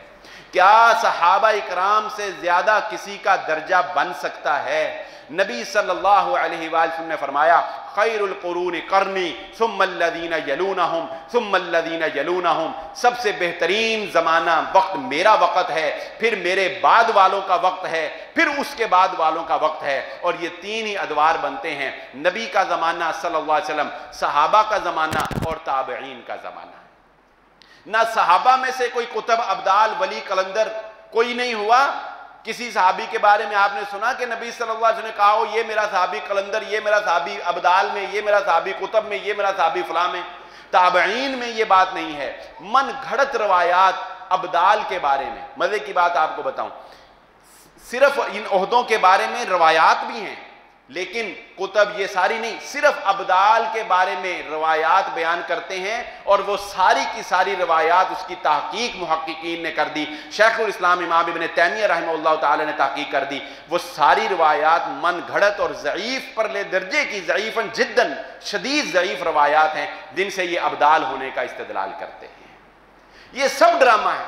کیا صحابہ اکرام سے زیادہ کسی کا درجہ بن سکتا ہے؟ نبی صلی اللہ علیہ وآلہ وسلم نے فرمایا خیر القرون قرنی ثم الذین یلونہم ثم الذین یلونہم، سب سے بہترین زمانہ وقت میرا وقت ہے، پھر میرے بعد والوں کا وقت ہے، پھر اس کے بعد والوں کا وقت ہے. اور یہ تین ہی ادوار بنتے ہیں: نبی کا زمانہ صلی اللہ علیہ وسلم، صحابہ کا زمانہ اور تابعین کا زمانہ. نہ صحابہ میں سے کوئی قطب، ابدال، ولی، قلندر کوئی نہیں ہوا. کسی صحابی کے بارے میں آپ نے سنا کہ نبی صلی اللہ علیہ وسلم نے کہا ہو یہ میرا صحابی قلندر، یہ میرا صحابی ابدال میں، یہ میرا صحابی قطب میں، یہ میرا صحابی فلاں میں؟ تابعین میں یہ بات نہیں ہے. من گھڑت روایات ابدال کے بارے میں. مزے کی بات آپ کو بتاؤں، صرف ان عہدوں کے بارے میں روایات بھی ہیں لیکن کتب یہ ساری نہیں، صرف ابدال کے بارے میں روایات بیان کرتے ہیں، اور وہ ساری کی ساری روایات اس کی تحقیق محققین نے کر دی. شیخ الاسلام امام ابن تیمیہ رحمہ اللہ تعالی نے تحقیق کر دی. وہ ساری روایات من گھڑت اور ضعیف پر لے درجے کی، ضعیفاً جداً شدید ضعیف روایات ہیں جن سے یہ ابدال ہونے کا استدلال کرتے ہیں. یہ سب ڈرامہ ہے.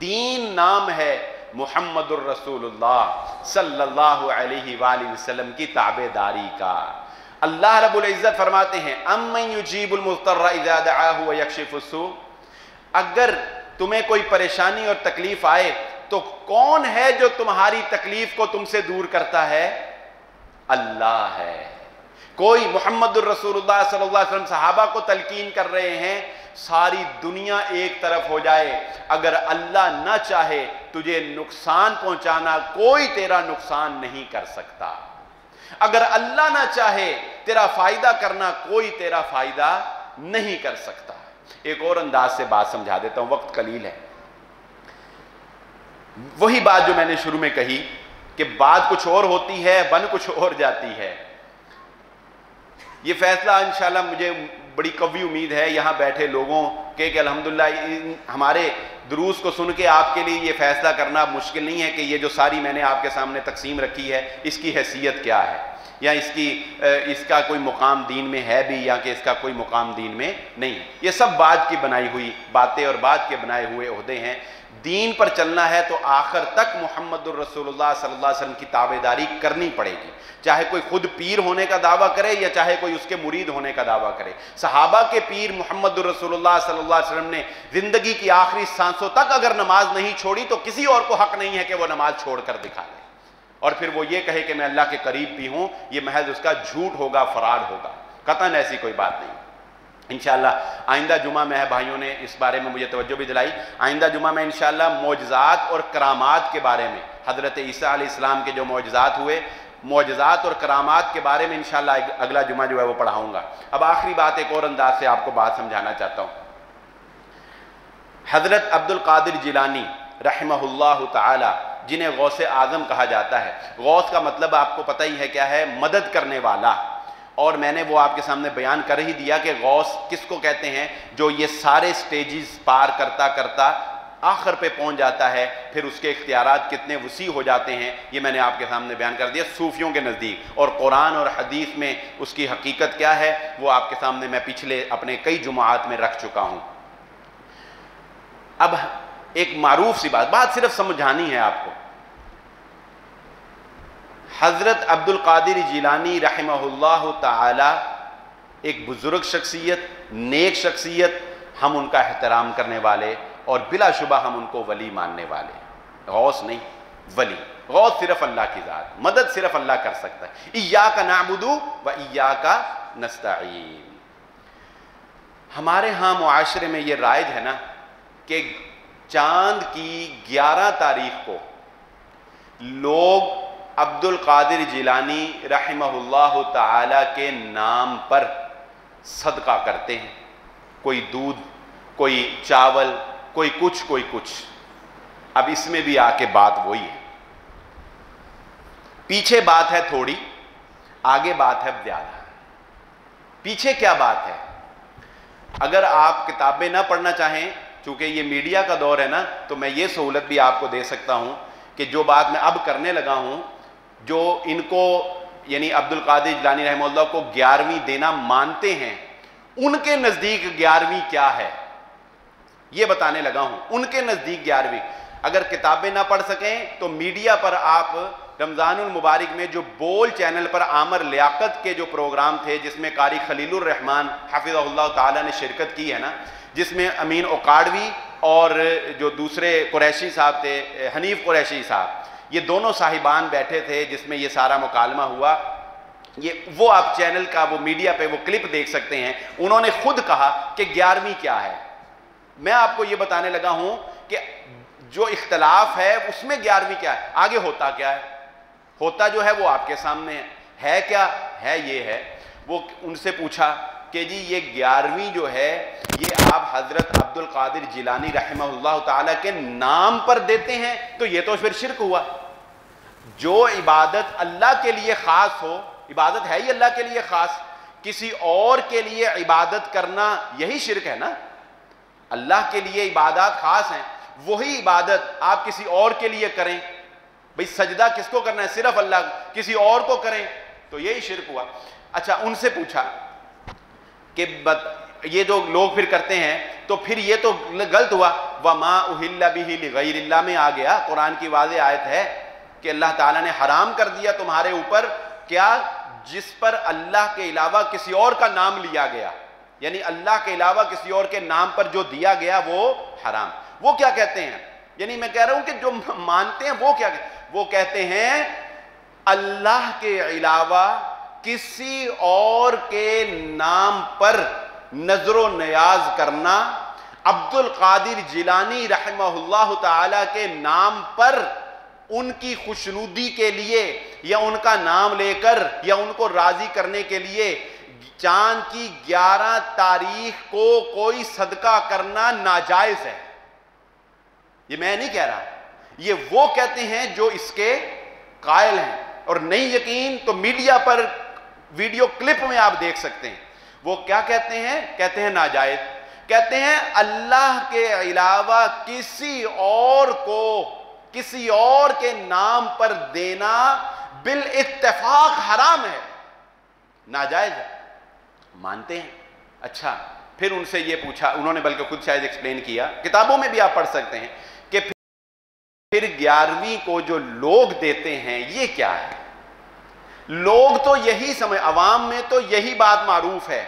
دین نام ہے محمد الرسول اللہ صلی اللہ علیہ وآلہ وسلم کی تابعداری کا. اللہ رب العزت فرماتے ہیں امن یجیب المضطر اذا دعاہ ویکشف السوء، اگر تمہیں کوئی پریشانی اور تکلیف آئے تو کون ہے جو تمہاری تکلیف کو تم سے دور کرتا ہے؟ اللہ ہے. کوئی محمد الرسول اللہ صلی اللہ علیہ وسلم صحابہ کو تلقین کر رہے ہیں، ساری دنیا ایک طرف ہو جائے، اگر اللہ نہ چاہے تجھے نقصان پہنچانا کوئی تیرا نقصان نہیں کر سکتا. اگر اللہ نہ چاہے تیرا فائدہ کرنا کوئی تیرا فائدہ نہیں کر سکتا. ایک اور انداز سے بات سمجھا دیتا ہوں، وقت قلیل ہے. وہی بات جو میں نے شروع میں کہی کہ بات کچھ اور ہوتی ہے، بن کچھ اور جاتی ہے. یہ فیصلہ انشاءاللہ مجھے بڑی قوی امید ہے یہاں بیٹھے لوگوں کہ الحمدللہ ہمارے دروس کو سن کے آپ کے لیے یہ فیصلہ کرنا مشکل نہیں ہے کہ یہ جو ساری میں نے آپ کے سامنے تقسیم رکھی ہے اس کی حیثیت کیا ہے، یا اس کا کوئی مقام دین میں ہے بھی یا کہ اس کا کوئی مقام دین میں نہیں. یہ سب بعد کی بنائی ہوئی باتیں اور بعد کے بنائے ہوئے عہدے ہیں. دین پر چلنا ہے تو آخر تک محمد الرسول اللہ صلی اللہ علیہ وسلم کی تابعداری کرنی پڑے گی، چاہے کوئی خود پیر ہونے کا دعویٰ کرے یا چاہے کوئی اس کے مرید ہونے کا دعویٰ کرے. صحابہ کے پیر محمد الرسول اللہ صلی اللہ علیہ وسلم نے زندگی کی آخری سانسوں تک اگر نماز نہیں چھوڑی تو کسی اور کو حق نہیں ہے کہ وہ نماز چھوڑ کر دکھا لے. اور پھر وہ یہ کہے کہ میں اللہ کے قریب بھی ہوں، یہ محض اس کا جھوٹ ہوگا، فراڈ ہوگا، قطعاً ایسی کوئی بات نہیں۔ انشاءاللہ آئندہ جمعہ میں بھائیوں نے اس بارے میں مجھے توجہ بھی دلائی، آئندہ جمعہ میں انشاءاللہ معجزات اور کرامات کے بارے میں، حضرت عیسیٰ علیہ السلام کے جو معجزات ہوئے، معجزات اور کرامات کے بارے میں انشاءاللہ اگلا جمعہ جو ہے وہ پڑھاؤں گا۔ اب آخری بات ایک اور انداز سے آپ کو بات سمجھانا چاہتا ہوں۔ حضرت عبد القادر جیلانی رحمہ اللہ تعالی، جنہیں غوث اعظم کہا جاتا ہے، غوث کا مطلب آپ کو پتہ ہی ہے کیا ہے، مدد کرنے والا، اور میں نے وہ آپ کے سامنے بیان کر ہی دیا کہ غوث کس کو کہتے ہیں، جو یہ سارے سٹیجز پار کرتا کرتا آخر پہ پہنچ جاتا ہے، پھر اس کے اختیارات کتنے وسیع ہو جاتے ہیں، یہ میں نے آپ کے سامنے بیان کر دیا صوفیوں کے نزدیک، اور قرآن اور حدیث میں اس کی حقیقت کیا ہے وہ آپ کے سامنے میں پچھلے اپنے کئی جمعات میں رکھ چکا ہوں۔ اب ایک معروف سی بات صرف سمجھانی ہے آپ کو۔ حضرت عبد القادر جیلانی رحمہ اللہ تعالی ایک بزرگ شخصیت، نیک شخصیت، ہم ان کا احترام کرنے والے اور بلا شبہ ہم ان کو ولی ماننے والے، غوث نہیں، ولی۔ غوث صرف اللہ کی ذات، مدد صرف اللہ کر سکتا ہے۔ ایاک نعبد و ایاک نستعین۔ ہمارے ہاں معاشرے میں یہ رائج ہے نا کہ چاند کی 11 تاریخ کو لوگ عبد القادر جیلانی رحمہ اللہ تعالی کے نام پر صدقہ کرتے ہیں، کوئی دودھ، کوئی چاول، کوئی کچھ۔ اب اس میں بھی آ کے بات وہی ہے، پیچھے بات ہے تھوڑی، آگے بات ہے زیادہ۔ پیچھے کیا بات ہے؟ اگر آپ کتابیں نہ پڑھنا چاہیں، چونکہ یہ میڈیا کا دور ہے نا، تو میں یہ سہولت بھی آپ کو دے سکتا ہوں کہ جو بات میں اب کرنے لگا ہوں، جو ان کو یعنی عبد القادر جیلانی رحمہ اللہ کو 11ویں دینا مانتے ہیں، ان کے نزدیک 11ویں کیا ہے یہ بتانے لگا ہوں۔ ان کے نزدیک 11ویں، اگر کتابیں نہ پڑھ سکیں تو میڈیا پر آپ رمضان المبارک میں جو بول چینل پر عامر لیاقت کے جو پروگرام تھے، جس میں قاری خلیل الرحمن حفظہ اللہ تعالی نے شرکت کی ہے نا، جس میں امین اوقاڑوی اور جو دوسرے قریشی صاحب تھے، حنیف قریشی صاحب، یہ دونوں صاحبان بیٹھے تھے، جس میں یہ سارا مکالمہ ہوا، وہ آپ چینل کا وہ میڈیا پہ وہ کلپ دیکھ سکتے ہیں۔ انہوں نے خود کہا کہ 11ویں کیا ہے۔ میں آپ کو یہ بتانے لگا ہوں کہ جو اختلاف ہے اس میں 11ویں کیا ہے، آگے ہوتا کیا ہے، ہوتا جو ہے وہ آپ کے سامنے ہے کیا ہے، یہ ہے۔ وہ ان سے پوچھا کہ جی یہ 11ویں جو ہے یہ آپ حضرت عبد القادر جیلانی رحمہ اللہ تعالیٰ کے نام پر دیتے ہیں، تو یہ تو پھر شرک ہوا۔ جو عبادت اللہ کے لیے خاص ہو، عبادت ہے ہی اللہ کے لیے خاص، کسی اور کے لیے عبادت کرنا یہی شرک ہے نا۔ اللہ کے لیے عبادات خاص ہیں، وہی عبادت آپ کسی اور کے لیے کریں، بھئی سجدہ کس کو کرنا ہے، صرف اللہ، کسی اور کو کریں تو یہی شرک ہوا۔ اچھا، ان سے پوچھا کہ یہ جو لوگ پھر کرتے ہیں تو پھر یہ تو غلط ہوا۔ وَمَا أُحِلَّ بِهِ لِغَيْرِ اللَّهِ میں آ گیا، قرآن کی واضح آیت ہے کہ اللہ تعالیٰ نے حرام کر دیا تمہارے اوپر کیا، جس پر اللہ کے علاوہ کسی اور کا نام لیا گیا، یعنی اللہ کے علاوہ کسی اور کے نام پر جو دیا گیا وہ حرام۔ وہ کیا کہتے ہیں، یعنی میں کہہ رہا ہوں کہ جو مانتے ہیں وہ کیا کہتے ہیں، وہ کہتے ہیں اللہ کے علاوہ کسی اور کے نام پر نظر و نیاز کرنا، عبد القادر جیلانی رحمہ اللہ تعالی کے نام پر ان کی خوشنودی کے لیے یا ان کا نام لے کر یا ان کو راضی کرنے کے لیے چاند کی 11 تاریخ کو کوئی صدقہ کرنا ناجائز ہے۔ یہ میں نہیں کہہ رہا، یہ وہ کہتے ہیں جو اس کے قائل ہیں، اور نہیں یقین تو میڈیا پر ویڈیو کلپ میں آپ دیکھ سکتے ہیں۔ وہ کیا کہتے ہیں، کہتے ہیں ناجائز، کہتے ہیں اللہ کے علاوہ کسی اور کو کسی اور کے نام پر دینا بالاتفاق حرام ہے، ناجائز ہے، مانتے ہیں۔ اچھا، پھر ان سے یہ پوچھا، انہوں نے بلکہ خود شاید ایکسپلین کیا، کتابوں میں بھی آپ پڑھ سکتے ہیں کہ پھر 11ویں کو جو لوگ دیتے ہیں یہ کیا ہے۔ لوگ تو یہی سمجھ، عوام میں تو یہی بات معروف ہے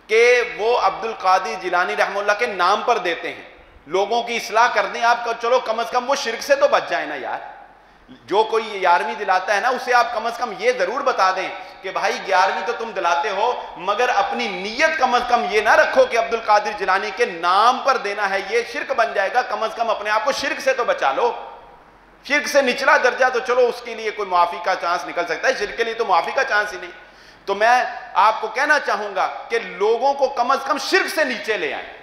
کہ وہ عبد القادر جیلانی رحمہ اللہ کے نام پر دیتے ہیں، لوگوں کی اصلاح کر دیں آپ، چلو کم از کم وہ شرک سے تو بچ جائیں نا یار۔ جو کوئی 11ویں دلاتا ہے نا اسے آپ کم از کم یہ ضرور بتا دیں کہ بھائی 11ویں تو تم دلاتے ہو مگر اپنی نیت کم از کم یہ نہ رکھو کہ عبد القادر جیلانی کے نام پر دینا ہے، یہ شرک بن جائے گا، کم از کم اپنے آپ کو شرک سے تو بچا لو۔ شرک سے نچلا درجہ تو چلو اس کے لیے کوئی معافی کا چانس نکل سکتا ہے، شرک کے لیے تو معافی کا چانس ہی نہیں۔ تو میں آپ کو کہنا چاہوں گا کہ لوگوں کو کم از کم شرک سے نیچے لے آئیں۔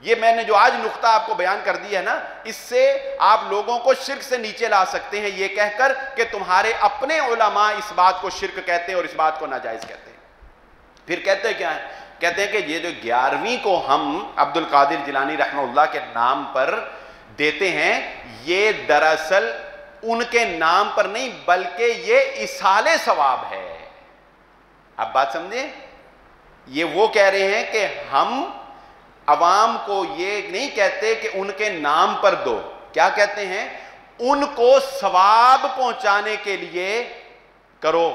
یہ میں نے جو آج نقطہ آپ کو بیان کر دیا ہے نا، اس سے آپ لوگوں کو شرک سے نیچے لا سکتے ہیں، یہ کہہ کر کہ تمہارے اپنے علماء اس بات کو شرک کہتے ہیں اور اس بات کو ناجائز کہتے ہیں۔ پھر کہتے ہیں کیا ہے؟ کہتے ہیں کہ یہ جو 11ویں کو ہم عبد القادر جیلانی رحمہ اللہ کے نام پر دیتے ہیں، یہ دراصل ان کے نام پر نہیں بلکہ یہ ایصال ثواب ہے۔ اب بات سمجھیں، یہ وہ کہہ رہے ہیں کہ ہم عوام کو یہ نہیں کہتے کہ ان کے نام پر دو، کیا کہتے ہیں؟ ان کو ثواب پہنچانے کے لیے کرو۔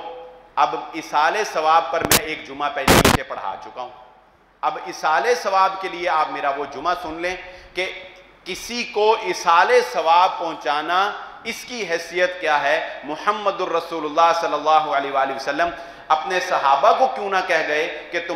اب ایصال ثواب پر میں ایک جمعہ پہلے نیچے پڑھا چکا ہوں، اب ایصال ثواب کے لیے آپ میرا وہ جمعہ سن لیں کہ کسی کو ایصال ثواب پہنچانا اس کی حیثیت کیا ہے۔ محمد الرسول اللہ صلی اللہ علیہ وآلہ وسلم اپنے صحابہ کو کیوں نہ کہہ گئے کہ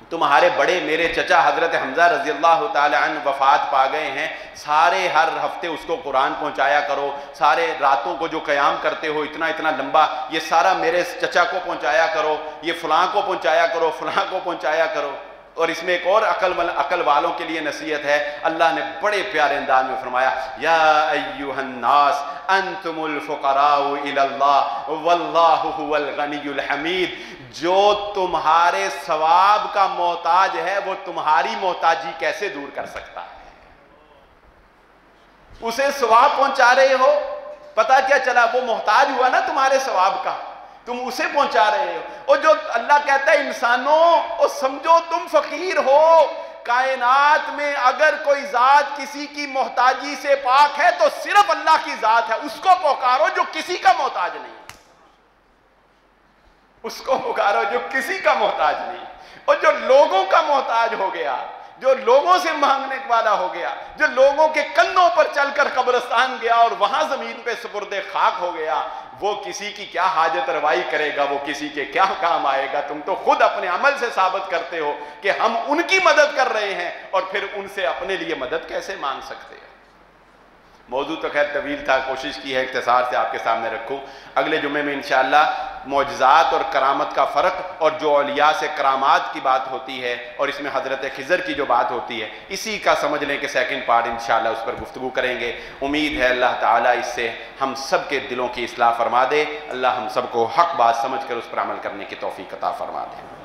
تمہارے بڑے میرے چچا حضرت حمزہ رضی اللہ تعالی عنہ وفات پا گئے ہیں، سارے ہر ہفتے اس کو قرآن پہنچایا کرو، سارے راتوں کو جو قیام کرتے ہو اتنا اتنا لمبا، یہ سارا میرے چچا کو پہنچایا کرو، یہ فلاں کو پہنچایا کرو، فلاں کو پہنچایا کرو۔ اور اس میں ایک اور عقل والوں کے لیے نصیحت ہے، اللہ نے بڑے پیارے انداز میں فرمایا، یا ایھا الناس انتم الفقراء الی اللہ واللہ هو الغنی الحمید۔ جو تمہارے ثواب کا محتاج ہے وہ تمہاری محتاجی کیسے دور کر سکتا ہے؟ اسے ثواب پہنچا رہے ہو، پتہ کیا چلا وہ محتاج ہوا نا تمہارے ثواب کا، تم اسے پہنچا رہے ہو۔ اور جو اللہ کہتا ہے انسانوں اور سمجھو تم فقیر ہو، کائنات میں اگر کوئی ذات کسی کی محتاجی سے پاک ہے تو صرف اللہ کی ذات ہے، اس کو پکارو جو کسی کا محتاج نہیں، اس کو پکارو جو کسی کا محتاج نہیں۔ اور جو لوگوں کا محتاج ہو گیا، جو لوگوں سے مانگنے والا ہو گیا، جو لوگوں کے کندھوں پر چل کر قبرستان گیا اور وہاں زمین پہ سپرد خاک ہو گیا، وہ کسی کی کیا حاجت روائی کرے گا، وہ کسی کے کیا کام آئے گا؟ تم تو خود اپنے عمل سے ثابت کرتے ہو کہ ہم ان کی مدد کر رہے ہیں، اور پھر ان سے اپنے لیے مدد کیسے مانگ سکتے ہیں؟ موضوع تو خیر طویل تھا، کوشش کی ہے اختصار سے آپ کے سامنے رکھوں۔ اگلے جمعے میں انشاءاللہ معجزات اور کرامت کا فرق، اور جو اولیاء سے کرامات کی بات ہوتی ہے اور اس میں حضرت خضر کی جو بات ہوتی ہے، اسی کا سمجھ لیں کہ سیکنڈ پارٹ انشاءاللہ اس پر گفتگو کریں گے۔ امید ہے اللہ تعالیٰ اس سے ہم سب کے دلوں کی اصلاح فرما دے، اللہ ہم سب کو حق بات سمجھ کر اس پر عمل کرنے کی توفیق عطا فرما دے۔